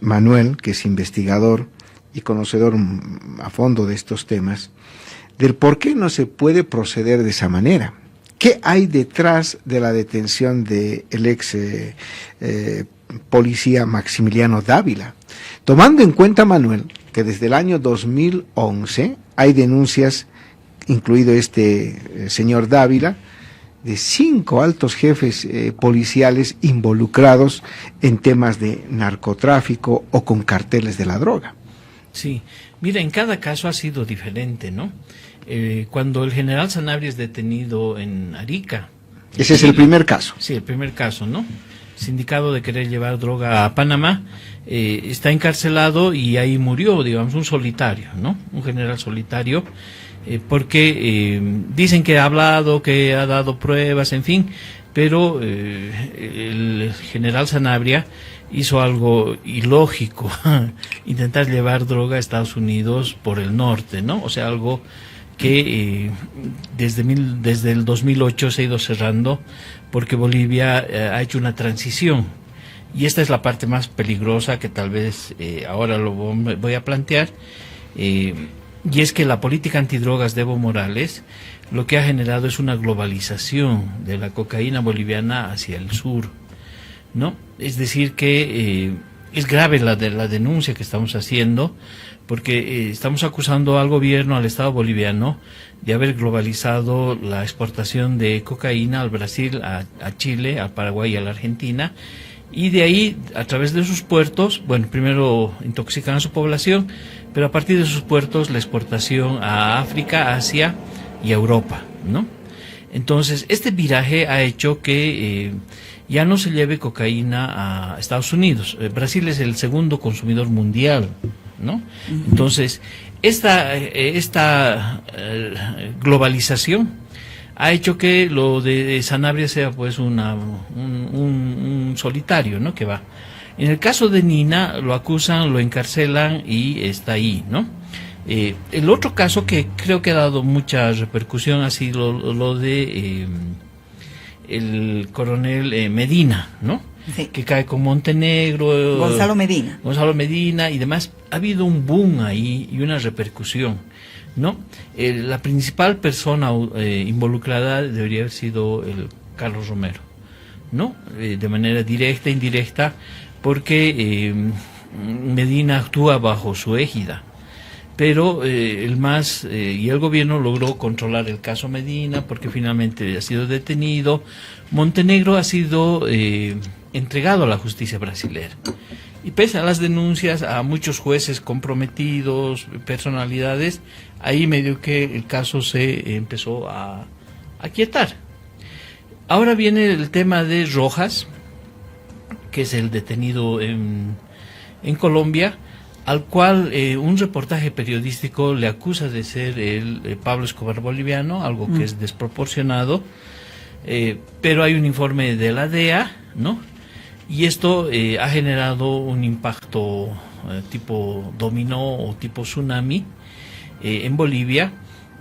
Manuel, que es investigador y conocedor a fondo de estos temas, del por qué no se puede proceder de esa manera. ¿Qué hay detrás de la detención del ex policía Maximiliano Dávila? Tomando en cuenta, Manuel, que desde el año 2011 hay denuncias, incluido señor Dávila, de 5 altos jefes policiales involucrados en temas de narcotráfico o con carteles de la droga. Sí, mira, en cada caso ha sido diferente, ¿no? Cuando el general Sanabria es detenido en Arica. Ese es el primer caso. Sí, el primer caso, ¿no? Sindicado de querer llevar droga a Panamá, está encarcelado y ahí murió, digamos, un solitario, ¿no? Un general solitario, porque dicen que ha hablado, que ha dado pruebas, en fin, pero el general Sanabria hizo algo ilógico, intentar llevar droga a Estados Unidos por el norte, ¿no? O sea, algo que desde el 2008 se ha ido cerrando porque Bolivia ha hecho una transición. Y esta es la parte más peligrosa que tal vez ahora lo voy a plantear, y es que la política antidrogas de Evo Morales lo que ha generado es una globalización de la cocaína boliviana hacia el sur, ¿no? Es decir que es grave la denuncia que estamos haciendo, porque estamos acusando al gobierno, al Estado boliviano, de haber globalizado la exportación de cocaína al Brasil, a Chile, a Paraguay y a la Argentina, y de ahí, a través de sus puertos, bueno, primero intoxican a su población, pero a partir de sus puertos la exportación a África, Asia y a Europa, ¿no? Entonces, este viraje ha hecho que ya no se lleve cocaína a Estados Unidos. Brasil es el segundo consumidor mundial, ¿no? Entonces, esta globalización ha hecho que lo de Sanabria sea pues un solitario, ¿no? Que va. En el caso de Nina lo acusan, lo encarcelan y está ahí, ¿no? El otro caso que creo que ha dado mucha repercusión ha sido lo de el coronel Medina, ¿no? Sí. Que cae con Montenegro, Gonzalo Medina y demás. Ha habido un boom ahí y una repercusión, ¿no? La principal persona involucrada debería haber sido el Carlos Romero, ¿no? De manera directa e indirecta, porque Medina actúa bajo su égida, pero y el gobierno logró controlar el caso Medina porque finalmente ha sido detenido. Montenegro ha sido entregado a la justicia brasilera, y pese a las denuncias a muchos jueces comprometidos, personalidades, ahí medio que el caso se empezó a aquietar. Ahora viene el tema de Rojas, que es el detenido en Colombia, al cual un reportaje periodístico le acusa de ser el Pablo Escobar boliviano, algo que es desproporcionado, pero hay un informe de la DEA, ¿no? Y esto ha generado un impacto tipo dominó o tipo tsunami en Bolivia,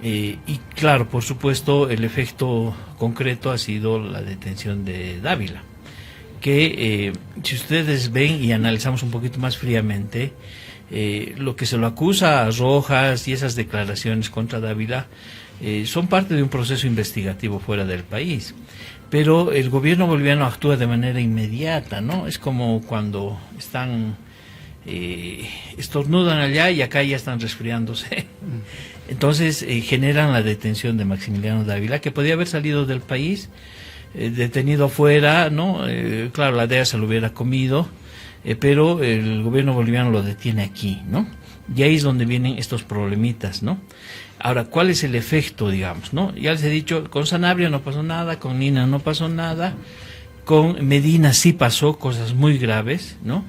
y claro, por supuesto, el efecto concreto ha sido la detención de Dávila, que si ustedes ven y analizamos un poquito más fríamente, lo que se lo acusa a Rojas y esas declaraciones contra Dávila son parte de un proceso investigativo fuera del país. Pero el gobierno boliviano actúa de manera inmediata, ¿no? Es como cuando estornudan allá y acá ya están resfriándose. Entonces generan la detención de Maximiliano Dávila, que podía haber salido del país, detenido afuera, ¿no? Claro, la DEA se lo hubiera comido, pero el gobierno boliviano lo detiene aquí, ¿no? Y ahí es donde vienen estos problemitas, ¿no? Ahora, ¿cuál es el efecto, digamos, no? Ya les he dicho, con Sanabria no pasó nada, con Nina no pasó nada, con Medina sí pasó cosas muy graves, ¿no?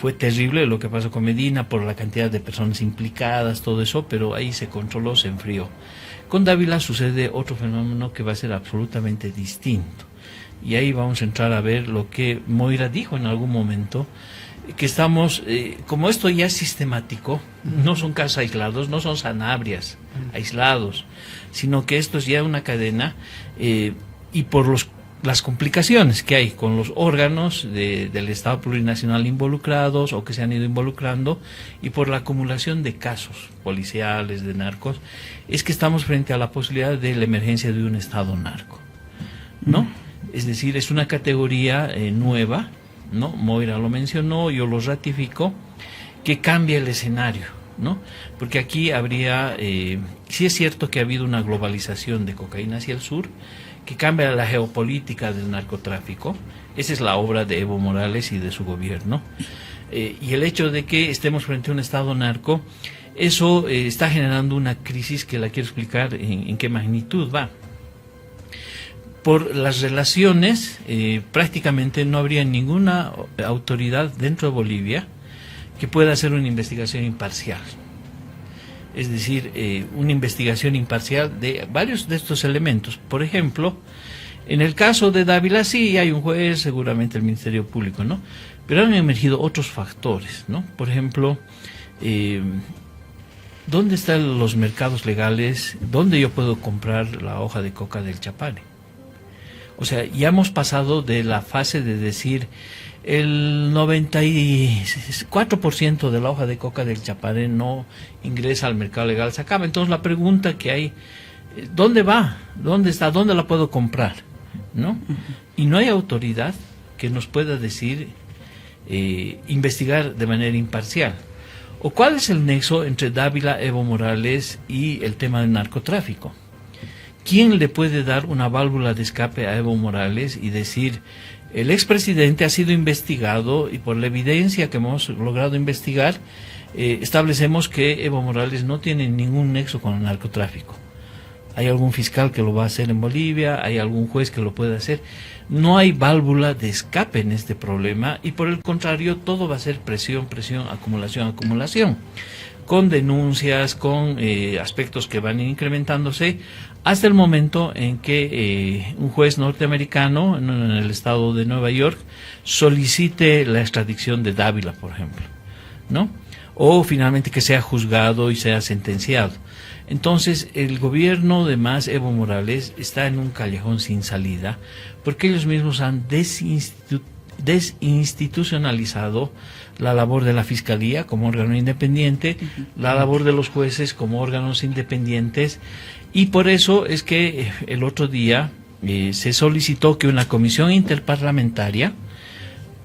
Fue terrible lo que pasó con Medina por la cantidad de personas implicadas, todo eso, pero ahí se controló, se enfrió. Con Dávila sucede otro fenómeno que va a ser absolutamente distinto. Y ahí vamos a entrar a ver lo que Moira dijo en algún momento, que estamos, como esto ya es sistemático, no son casos aislados, no son Sanabrias aislados, sino que esto es ya una cadena, y por los las complicaciones que hay con los órganos del Estado plurinacional involucrados o que se han ido involucrando, y por la acumulación de casos policiales, de narcos, es que estamos frente a la posibilidad de la emergencia de un Estado narco, ¿no? Es decir, es una categoría nueva, ¿no? Moira lo mencionó, yo lo ratifico, que cambia el escenario, ¿no? Porque aquí habría, sí es cierto que ha habido una globalización de cocaína hacia el sur, que cambia la geopolítica del narcotráfico. Esa es la obra de Evo Morales y de su gobierno. Y el hecho de que estemos frente a un Estado narco, eso está generando una crisis que la quiero explicar en qué magnitud va. Por las relaciones, prácticamente no habría ninguna autoridad dentro de Bolivia que pueda hacer una investigación imparcial. Es decir, una investigación imparcial de varios de estos elementos. Por ejemplo, en el caso de Dávila sí hay un juez, seguramente el Ministerio Público, ¿no? Pero han emergido otros factores, ¿no? Por ejemplo, ¿dónde están los mercados legales? ¿Dónde yo puedo comprar la hoja de coca del Chapare? O sea, ya hemos pasado de la fase de decir el 94% de la hoja de coca del Chapare no ingresa al mercado legal, se acaba. Entonces la pregunta que hay, ¿dónde va? ¿Dónde está? ¿Dónde la puedo comprar? ¿No? Y no hay autoridad que nos pueda decir, investigar de manera imparcial. ¿O cuál es el nexo entre Dávila, Evo Morales y el tema del narcotráfico? ¿Quién le puede dar una válvula de escape a Evo Morales y decir, el expresidente ha sido investigado y por la evidencia que hemos logrado investigar, establecemos que Evo Morales no tiene ningún nexo con el narcotráfico? ¿Hay algún fiscal que lo va a hacer en Bolivia? ¿Hay algún juez que lo puede hacer? No hay válvula de escape en este problema y por el contrario todo va a ser presión, presión, acumulación, acumulación, con denuncias, con aspectos que van incrementándose hasta el momento en que un juez norteamericano en el estado de Nueva York solicite la extradición de Dávila, por ejemplo, ¿no? O finalmente que sea juzgado y sea sentenciado. Entonces el gobierno de Evo Morales está en un callejón sin salida porque ellos mismos han desinstitucionalizado la labor de la Fiscalía como órgano independiente, la labor de los jueces como órganos independientes, y por eso es que el otro día se solicitó que una comisión interparlamentaria,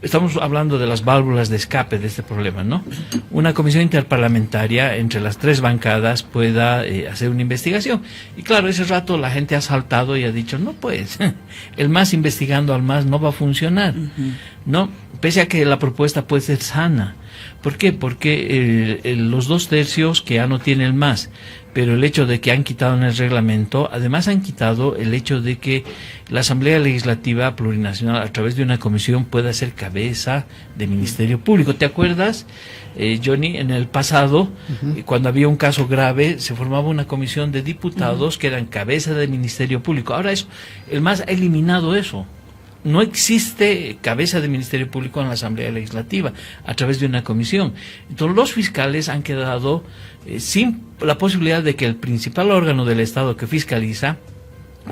estamos hablando de las válvulas de escape de este problema, ¿no? Una comisión interparlamentaria entre las tres bancadas pueda hacer una investigación. Y claro, ese rato la gente ha saltado y ha dicho, no pues, el MAS investigando al MAS no va a funcionar, ¿no? Pese a que la propuesta puede ser sana. ¿Por qué? Porque los 2/3 que ya no tiene el MAS, pero el hecho de que han quitado en el reglamento, además han quitado el hecho de que la Asamblea Legislativa Plurinacional a través de una comisión pueda ser cabeza de Ministerio Público. ¿Te acuerdas, Johnny, en el pasado, cuando había un caso grave, se formaba una comisión de diputados que eran cabeza de Ministerio Público? Ahora eso, el MAS ha eliminado eso. No existe cabeza de Ministerio Público en la Asamblea Legislativa a través de una comisión. Entonces los fiscales han quedado sin la posibilidad de que el principal órgano del Estado que fiscaliza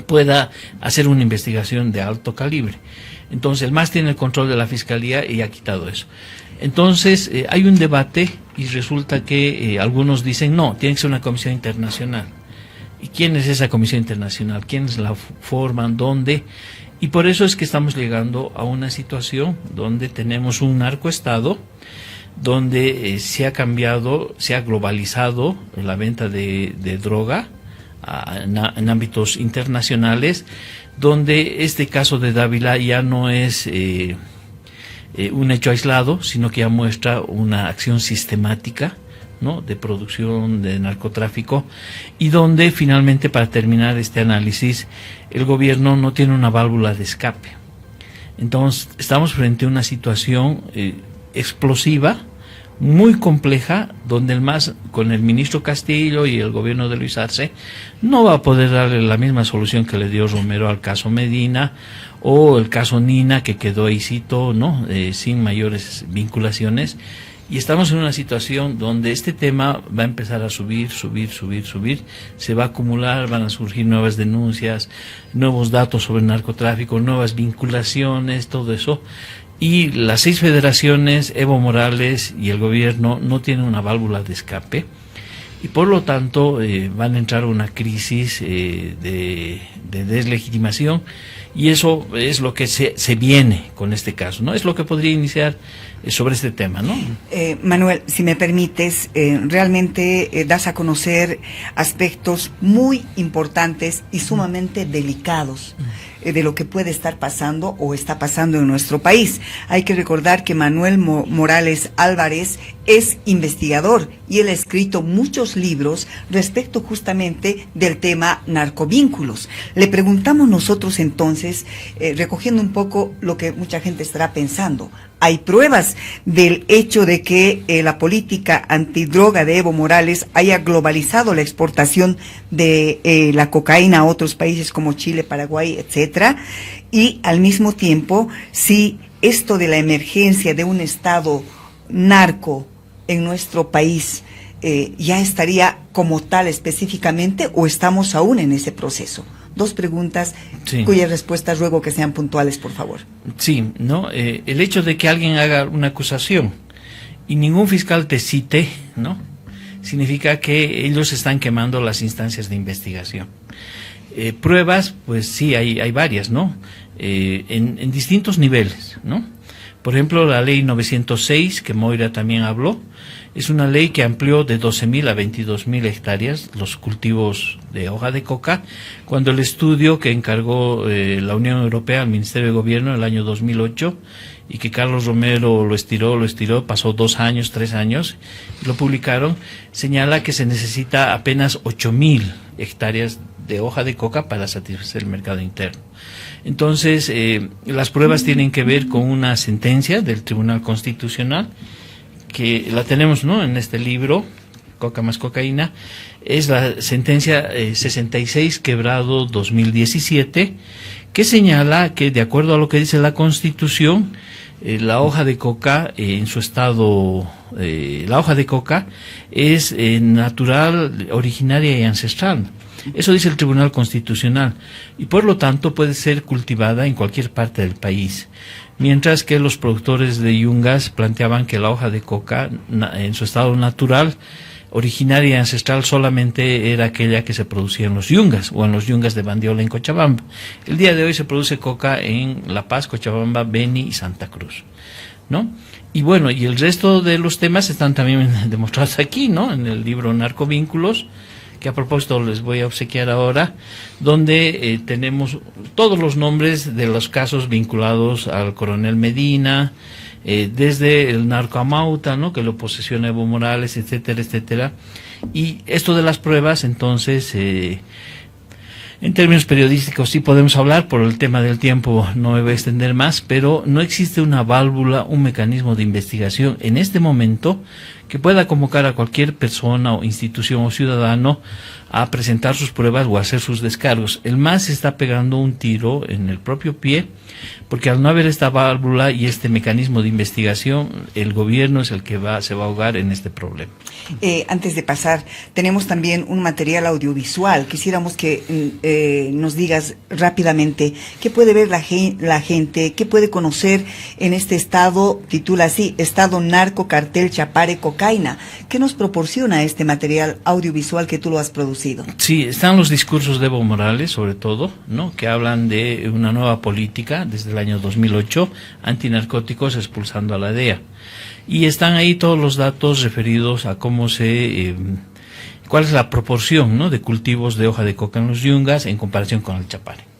pueda hacer una investigación de alto calibre. Entonces el MAS tiene el control de la Fiscalía y ha quitado eso. Entonces hay un debate y resulta que algunos dicen no, tiene que ser una comisión internacional. ¿Y quién es esa comisión internacional? ¿Quiénes la forman? ¿Dónde? Y por eso es que estamos llegando a una situación donde tenemos un narcoestado, donde se ha cambiado, se ha globalizado la venta de droga en ámbitos internacionales, donde este caso de Dávila ya no es un hecho aislado, sino que ya muestra una acción sistemática, ¿no?, de producción de narcotráfico, y donde finalmente, para terminar este análisis, el gobierno no tiene una válvula de escape. Entonces estamos frente a una situación explosiva, muy compleja, donde el MAS, con el ministro Castillo y el gobierno de Luis Arce, no va a poder darle la misma solución que le dio Romero al caso Medina, o el caso Nina, que quedó ahí, ¿no?, sin mayores vinculaciones. Y estamos en una situación donde este tema va a empezar a subir, se va a acumular, van a surgir nuevas denuncias, nuevos datos sobre narcotráfico, nuevas vinculaciones, todo eso. Y las 6 federaciones, Evo Morales y el gobierno no tienen una válvula de escape. Y por lo tanto van a entrar a una crisis de deslegitimación, y eso es lo que se viene con este caso, ¿no? Es lo que podría iniciar sobre este tema, ¿no? Manuel, si me permites, realmente das a conocer aspectos muy importantes y sumamente delicados de lo que puede estar pasando o está pasando en nuestro país. Hay que recordar que Manuel Morales Álvarez es investigador y él ha escrito muchos libros respecto justamente del tema narcovínculos. Le preguntamos nosotros entonces, recogiendo un poco lo que mucha gente estará pensando, ¿hay pruebas del hecho de que la política antidroga de Evo Morales haya globalizado la exportación de la cocaína a otros países como Chile, Paraguay, etcétera? Y al mismo tiempo, si esto de la emergencia de un estado narco en nuestro país ya estaría como tal específicamente, o estamos aún en ese proceso. 2 preguntas, sí, cuyas respuestas ruego que sean puntuales, por favor. Sí, ¿no? El hecho de que alguien haga una acusación y ningún fiscal te cite, ¿no?, significa que ellos están quemando las instancias de investigación. Pruebas, pues sí, hay varias, ¿no? En distintos niveles, ¿no? Por ejemplo, la ley 906, que Moira también habló, es una ley que amplió de 12.000 a 22.000 hectáreas los cultivos de hoja de coca, cuando el estudio que encargó la Unión Europea al Ministerio de Gobierno en el año 2008, y que Carlos Romero lo estiró, pasó 2 años, 3 años, y lo publicaron, señala que se necesita apenas 8.000 hectáreas de hoja de coca para satisfacer el mercado interno. Entonces, las pruebas tienen que ver con una sentencia del Tribunal Constitucional, que la tenemos, ¿no?, en este libro, Coca más Cocaína. Es la sentencia 66/2017, que señala que, de acuerdo a lo que dice la Constitución, la hoja de coca en su estado, la hoja de coca es natural, originaria y ancestral. Eso dice el Tribunal Constitucional, y por lo tanto puede ser cultivada en cualquier parte del país. Mientras que los productores de yungas planteaban que la hoja de coca en su estado natural, originaria y ancestral, solamente era aquella que se producía en los yungas o en los yungas de Bandiola en Cochabamba. El día de hoy se produce coca en La Paz, Cochabamba, Beni y Santa Cruz, ¿no? Y bueno, y el resto de los temas están también demostrados aquí, ¿no?, en el libro Narcovínculos, que a propósito les voy a obsequiar ahora, donde tenemos todos los nombres de los casos vinculados al coronel Medina, desde el narco Amauta, ¿no?, que lo posesiona Evo Morales, etcétera, etcétera. Y esto de las pruebas, entonces, en términos periodísticos sí podemos hablar, por el tema del tiempo no me voy a extender más, pero no existe una válvula, un mecanismo de investigación en este momento que pueda convocar a cualquier persona o institución o ciudadano a presentar sus pruebas o a hacer sus descargos. El MAS está pegando un tiro en el propio pie, porque al no haber esta válvula y este mecanismo de investigación, el gobierno es el que se va a ahogar en este problema. Antes de pasar, tenemos también un material audiovisual. Quisiéramos que nos digas rápidamente qué puede ver la gente, qué puede conocer en este estado, titula así, Estado Narco Cartel Chapare Cocaína. ¿Qué nos proporciona este material audiovisual que tú lo has producido? Sí, están los discursos de Evo Morales, sobre todo, ¿no?, que hablan de una nueva política desde el año 2008, antinarcóticos, expulsando a la DEA. Y están ahí todos los datos referidos a cómo cuál es la proporción, ¿no?, de cultivos de hoja de coca en los yungas en comparación con el Chapare.